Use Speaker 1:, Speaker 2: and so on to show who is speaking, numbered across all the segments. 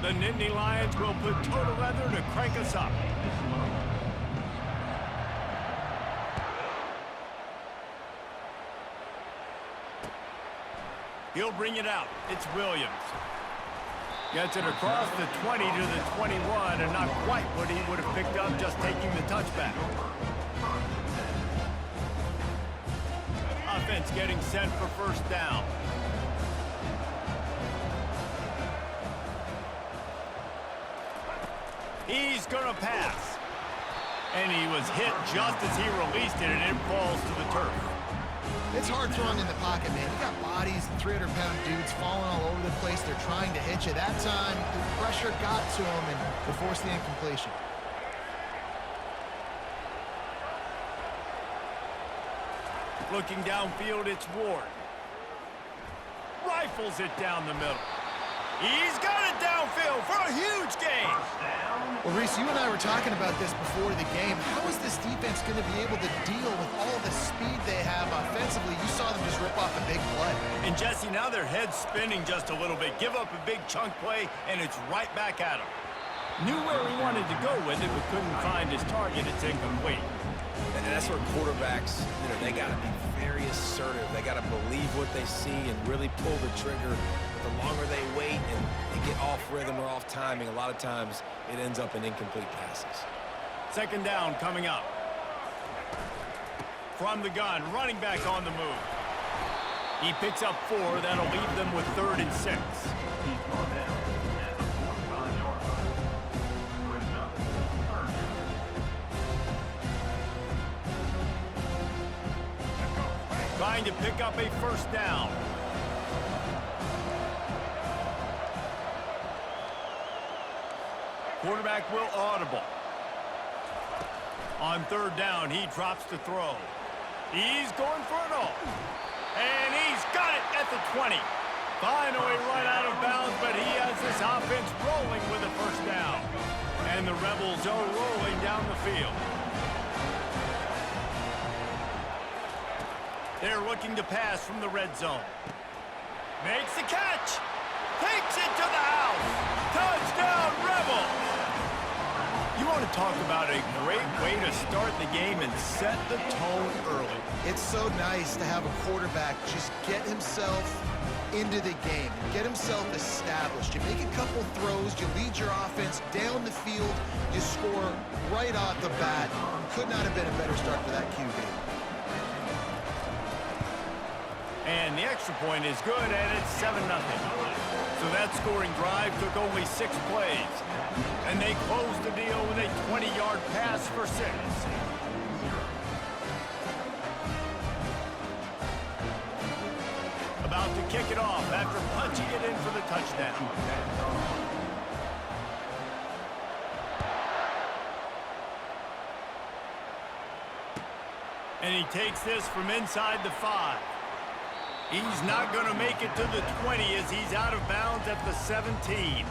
Speaker 1: The Nittany Lions will put total leather to crank us up. He'll bring it out. It's Williams. Gets it across the 20 to the 21, and not quite what he would have picked up just taking the touchback. Offense getting sent for first down. He's going to pass. And he was hit just as he released it, and it falls to the turf.
Speaker 2: It's hard throwing in the pocket, man. You got bodies and 300-pound dudes falling all over the place. They're trying to hit you. That time, the pressure got to him, and they forced the incompletion.
Speaker 1: Looking downfield, it's Ward. Rifles it down the middle. He's got it downfield for a huge gain.
Speaker 2: Well, Reese, you and I were talking about this before the game. How is this defense going to be able to deal with all the speed they have offensively? You saw them just rip off a big play. And
Speaker 1: Jesse, now their head's spinning just a little bit. Give up a big chunk play, and it's right back at him. Knew where he wanted to go with it, but couldn't find his target. It's incomplete.
Speaker 3: And that's where quarterbacks, they got to be very assertive. They got to believe what they see and really pull the trigger. But the longer they wait and they get off rhythm or off timing, a lot of times it ends up in incomplete passes.
Speaker 1: Second down coming up. From the gun, running back on the move. He picks up 4. That'll leave them with 3rd and 6. Trying to pick up a first down. Quarterback will audible. On 3rd down, he drops to throw. He's going for it all. And he's got it at the 20. Finally run out of bounds, but he has this offense rolling with a first down. And the Rebels are rolling down the field. They're looking to pass from the red zone. Makes the catch. Takes it to the house. Touchdown, Rebels. You want to talk about a great way to start the game and set the tone early.
Speaker 2: It's so nice to have a quarterback just get himself into the game, get himself established. You make a couple throws, you lead your offense down the field, you score right off the bat. Could not have been a better start for that QB.
Speaker 1: And the extra point is good, and it's 7-0. So that scoring drive took only 6 plays. And they closed the deal with a 20-yard pass for 6. About to kick it off after punching it in for the touchdown. And he takes this from inside the 5. He's not going to make it to the 20 as he's out of bounds at the 17.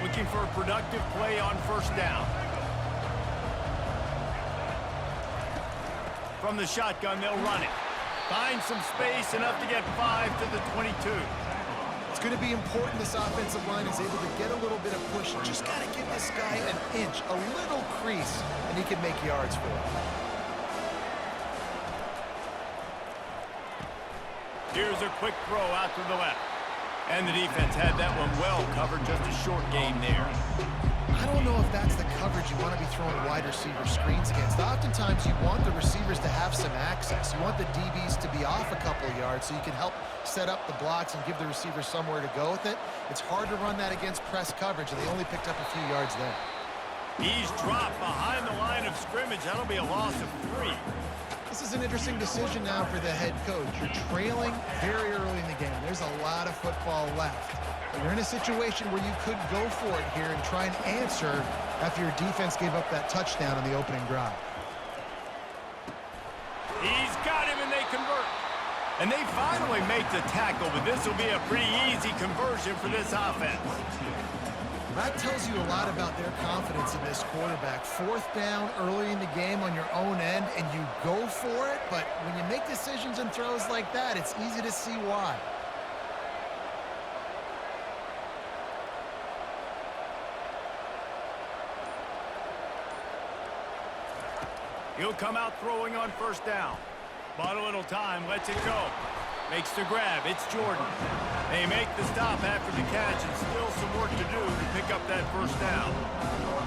Speaker 1: Looking for a productive play on first down. From the shotgun, they'll run it. Find some space, enough to get 5 to the 22.
Speaker 2: It's going to be important this offensive line is able to get a little bit of push. Just got to give this guy an inch, a little crease, and he can make yards for it.
Speaker 1: Here's a quick throw out to the left. And the defense had that one well covered, just a short game there.
Speaker 2: I don't know if that's the coverage you want to be throwing wide receiver screens against. Oftentimes you want the receivers to have some access. You want the DBs to be off a couple of yards so you can help set up the blocks and give the receivers somewhere to go with it. It's hard to run that against press coverage, and they only picked up a few yards there.
Speaker 1: He's dropped behind the line of scrimmage. That'll be a loss of 3.
Speaker 2: This is an interesting decision now for the head coach. You're trailing very early in the game. There's a lot of football left. But you're in a situation where you could go for it here and try and answer after your defense gave up that touchdown on the opening drive.
Speaker 1: He's got him, and they convert. And they finally make the tackle, but this will be a pretty easy conversion for this offense.
Speaker 2: That tells you a lot about their confidence in this quarterback. 4th down early in the game on your own end, and you go for it, but when you make decisions and throws like that, it's easy to see why.
Speaker 1: He'll come out throwing on first down. Bought a little time, lets it go. Makes the grab, it's Jordan. They make the stop after the catch, and still some work to do to pick up that first down.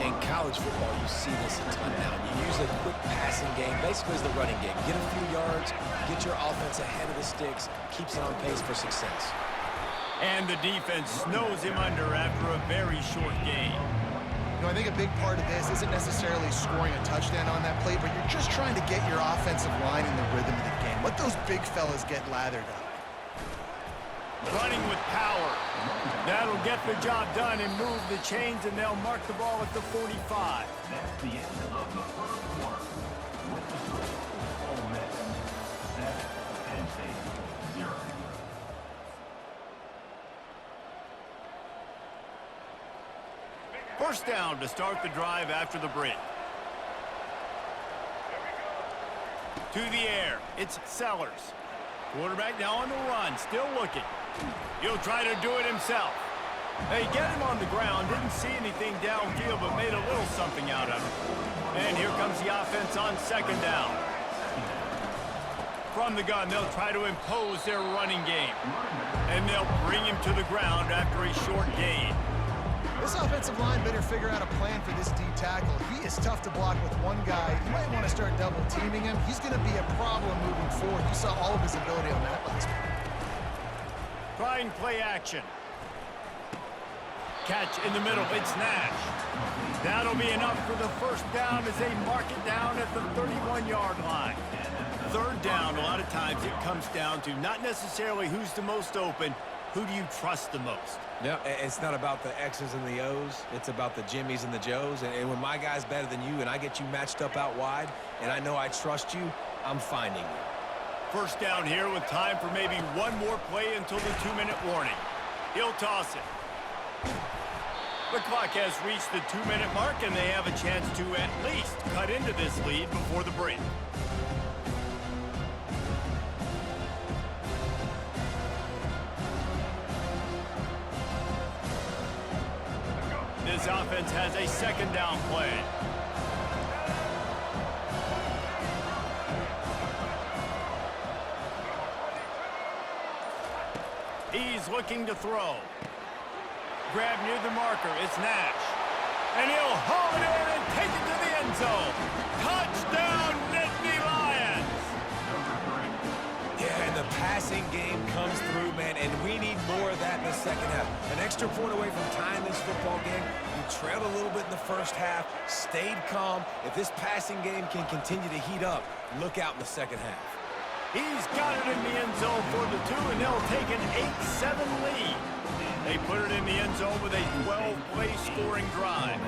Speaker 3: In college football, you see this a ton now. You use a quick passing game, basically as the running game. Get a few yards, get your offense ahead of the sticks, keeps it on pace for success.
Speaker 1: And the defense snows him under after a very short game.
Speaker 2: You know, I think a big part of this isn't necessarily scoring a touchdown on that play, but you're just trying to get your offensive line in the rhythm of the game. Let those big fellas get lathered up.
Speaker 1: Running with power. That'll get the job done and move the chains, and they'll mark the ball at the 45.
Speaker 4: That's the end of the first quarter. With the score, Ole Miss 7, Penn State 0.
Speaker 1: First down to start the drive after the break. To the air, it's Sellers. Quarterback now on the run, still looking. He'll try to do it himself. They get him on the ground, didn't see anything downfield, but made a little something out of it. And here comes the offense on second down. From the gun, they'll try to impose their running game. And they'll bring him to the ground after a short gain.
Speaker 2: This offensive line better figure out a plan for this D tackle. He is tough to block with one guy. You might want to start double teaming him. He's going to be a problem moving forward. You saw all of his ability on that last one.
Speaker 1: Trying play action. Catch in the middle, it's Nash. That'll be enough for the first down as they mark it down at the 31-yard line. Third down, a lot of times it comes down to not necessarily who's the most open, who do you trust the most?
Speaker 3: Yeah, it's not about the X's and the O's. It's about the Jimmies and the Joes. And when my guy's better than you and I get you matched up out wide and I know I trust you, I'm finding you.
Speaker 1: First down here with time for maybe one more play until the 2-minute warning. He'll toss it. The clock has reached the 2-minute mark, and they have a chance to at least cut into this lead before the break. This offense has a second down play. He's looking to throw. Grab near the marker, it's Nash. And he'll haul it in and take it to the end zone. Touchdown, Nittany Lions!
Speaker 3: Yeah, and the passing game comes through, man, and we need more of that in the second half. An extra point away from tying this football game. You trailed a little bit in the first half, stayed calm. If this passing game can continue to heat up, look out in the second half.
Speaker 1: He's got it in the end zone for the 2, and they'll take an 8-7 lead. They put it in the end zone with a 12-play scoring drive.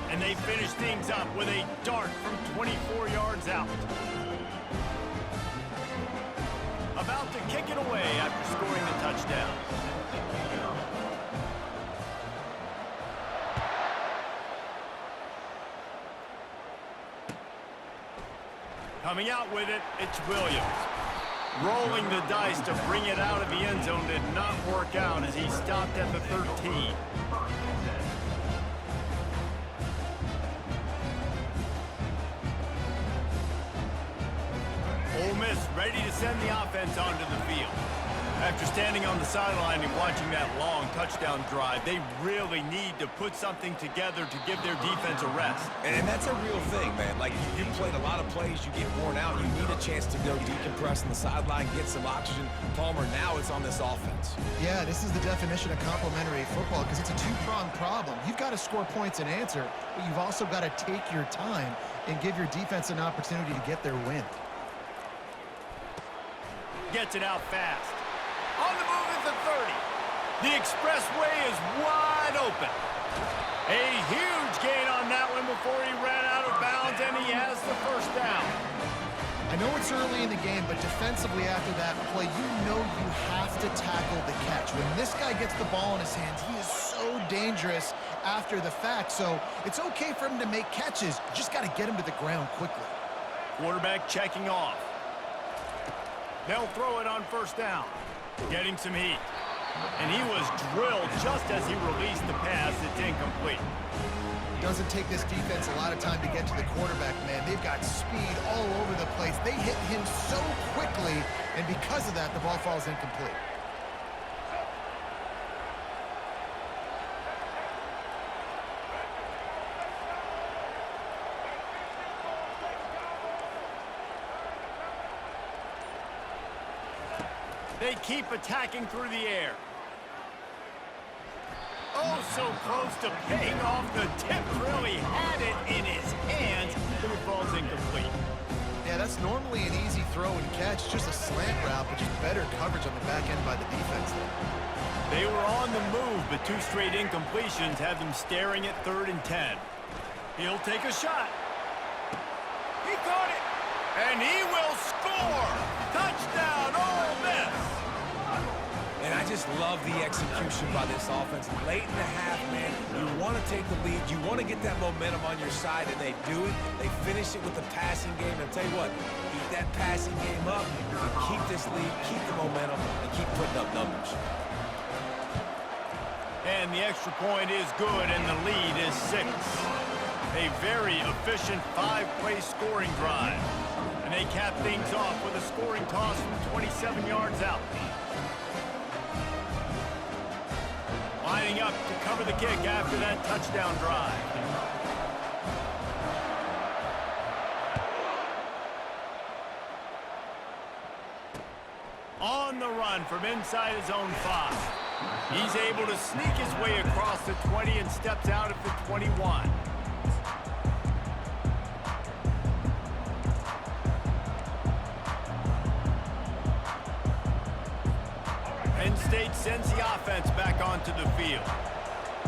Speaker 1: And they finish things up with a dart from 24 yards out. About to kick it away after scoring the touchdown. Coming out with it, it's Williams. Rolling the dice to bring it out of the end zone did not work out as he stopped at the 13. Ole Miss ready to send the offense onto the field. After standing on the sideline and watching that long touchdown drive, they really need to put something together to give their defense a rest.
Speaker 3: And that's a real thing, man. Like, you played a lot of plays, you get worn out, you need a chance to go decompress on the sideline, get some oxygen. Palmer, now it's on this offense.
Speaker 2: Yeah, this is the definition of complementary football because it's a two-pronged problem. You've got to score points and answer, but you've also got to take your time and give your defense an opportunity to get their win.
Speaker 1: Gets it out fast. On the move at the 30. The expressway is wide open. A huge gain on that one before he ran out of bounds, and he has the first down.
Speaker 2: I know it's early in the game, but defensively after that play, you know you have to tackle the catch. When this guy gets the ball in his hands, he is so dangerous after the fact. So it's okay for him to make catches. You just got to get him to the ground quickly.
Speaker 1: Quarterback checking off. They'll throw it on first down. Getting some heat. And he was drilled just as he released the pass. It's incomplete.
Speaker 2: Doesn't take this defense a lot of time to get to the quarterback, man. They've got speed all over the place. They hit him so quickly, and because of that, the ball falls incomplete.
Speaker 1: They keep attacking through the air. Oh, so close to paying off the tip drill. He had it in his hands, but it falls incomplete.
Speaker 2: Yeah, that's normally an easy throw and catch, just a slant route, but just better coverage on the back end by the defense there.
Speaker 1: They were on the move, but 2 straight incompletions have them staring at 3rd and 10. He'll take a shot. He caught it, and he will score. Touchdown, Ole Miss.
Speaker 3: And I just love the execution by this offense. Late in the half, man, you want to take the lead. You want to get that momentum on your side, and they do it. They finish it with the passing game. And I'll tell you what, keep that passing game up, and keep this lead, keep the momentum, and keep putting up numbers.
Speaker 1: And the extra point is good, and the lead is 6. A very efficient 5-play scoring drive. And they cap things off with a scoring toss from 27 yards out. Lining up to cover the kick after that touchdown drive. On the run from inside his own 5. He's able to sneak his way across the 20 and steps out at the 21. Penn State sends the offense back onto the field.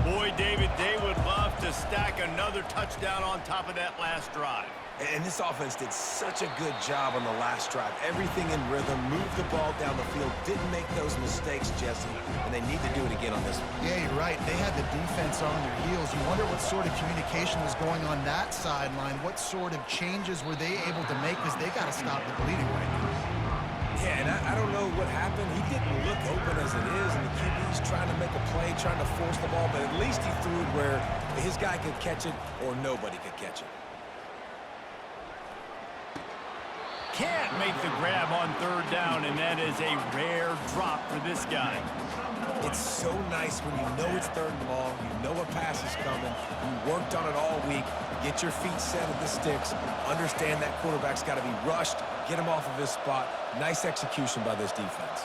Speaker 1: Boy, David, they would love to stack another touchdown on top of that last drive.
Speaker 3: And this offense did such a good job on the last drive. Everything in rhythm, moved the ball down the field, didn't make those mistakes, Jesse, and they need to do it again on this one.
Speaker 2: Yeah, you're right. They had the defense on their heels. You wonder what sort of communication was going on that sideline. What sort of changes were they able to make, because they got to stop the bleeding right now.
Speaker 3: Yeah, and I don't know what happened. He didn't look open as it is, and the QB's trying to make a play, trying to force the ball, but at least he threw it where his guy could catch it or nobody could catch it.
Speaker 1: Can't make the grab on 3rd down, and that is a rare drop for this guy.
Speaker 3: It's so nice when you know it's 3rd and long, you know a pass is coming, you worked on it all week, get your feet set at the sticks, understand that quarterback's got to be rushed, get him off of his spot. Nice execution by this defense.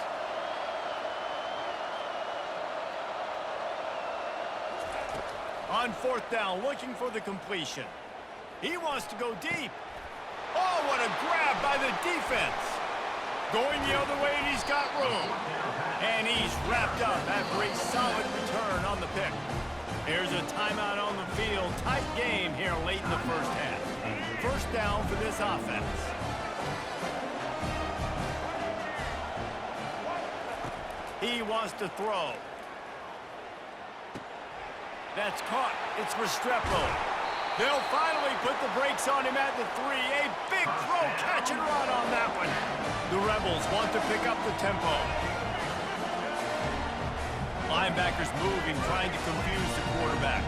Speaker 1: On 4th down, looking for the completion. He wants to go deep. Oh, what a grab by the defense. Going the other way, and he's got room. And he's wrapped up after a solid return on the pick. Here's a timeout on the field. Tight game here late in the first half. 1st down for this offense. He wants to throw. That's caught. It's Restrepo. They'll finally put the brakes on him at the 3. A big throw, catch and run on that one. The Rebels want to pick up the tempo. Linebackers moving, trying to confuse the quarterback.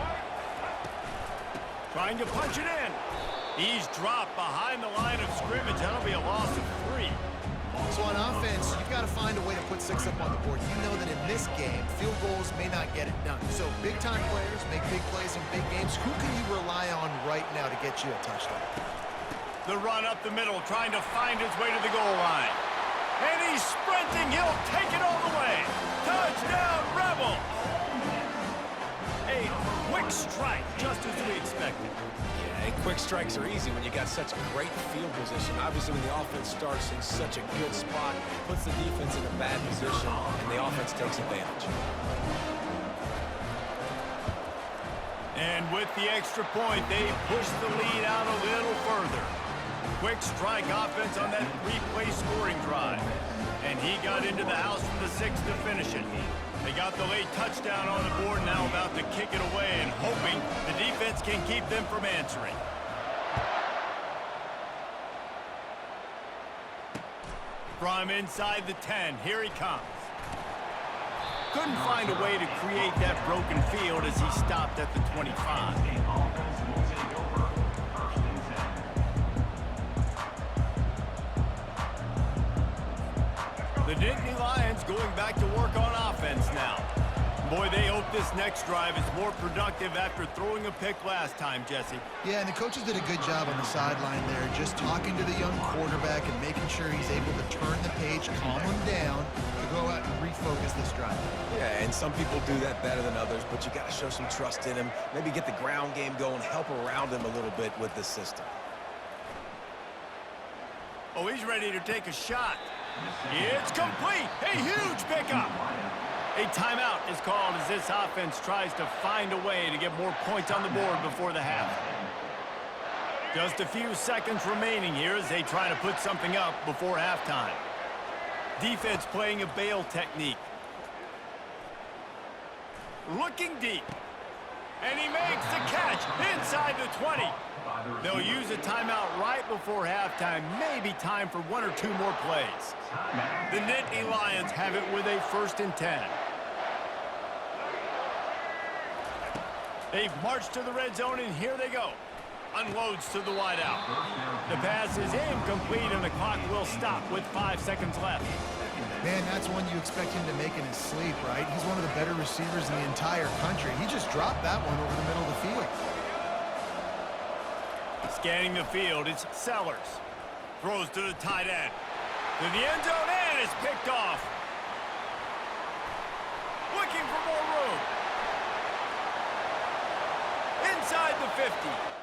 Speaker 1: Trying to punch it in. He's dropped behind the line of scrimmage. That'll be a loss of 3.
Speaker 2: So on offense, you've got to find a way to put 6 up on the board. You know that in this game, field goals may not get it done. So big-time players make big plays in big games. Who can you rely on right now to get you a touchdown?
Speaker 1: The run up the middle, trying to find his way to the goal line. And he's sprinting. He'll take it all the way. Touchdown, Rebels! A quick strike, just as we expected.
Speaker 3: And quick strikes are easy when you got such great field position. Obviously, when the offense starts in such a good spot, puts the defense in a bad position, and the offense takes advantage.
Speaker 1: And with the extra point, they push the lead out a little further. Quick strike offense on that 3-play scoring drive. And he got into the house from the 6 to finish it. They got the late touchdown on the board, now about to kick it away and hoping the defense can keep them from answering. From inside the 10, here he comes. Couldn't find a way to create that broken field as he stopped at the 25.
Speaker 4: Offense will take over. 1st and 10.
Speaker 1: The Nittany Lions going back to work on offense now. Boy, they hope this next drive is more productive after throwing a pick last time, Jesse.
Speaker 2: Yeah, and the coaches did a good job on the sideline there, just talking to the young quarterback and making sure he's able to turn the page, calm him down, to go out and refocus this drive.
Speaker 3: Yeah, and some people do that better than others, but you got to show some trust in him. Maybe get the ground game going, help around him a little bit with this system.
Speaker 1: Oh, he's ready to take a shot. It's complete. A huge pickup. A timeout is called as this offense tries to find a way to get more points on the board before the half. Just a few seconds remaining here as they try to put something up before halftime. Defense playing a bail technique. Looking deep. And he makes the catch inside the 20. They'll use a timeout right before halftime. Maybe time for 1 or 2 more plays. The Nittany Lions have it with a 1st and 10. They've marched to the red zone, and here they go. Unloads to the wideout. The pass is incomplete, and the clock will stop with 5 seconds left.
Speaker 2: Man, that's one you expect him to make in his sleep, right? He's one of the better receivers in the entire country. He just dropped that one over the middle of the field.
Speaker 1: Scanning the field, it's Sellers. Throws to the tight end. To the end zone, and it's picked off. Looking for more room. Inside the 50.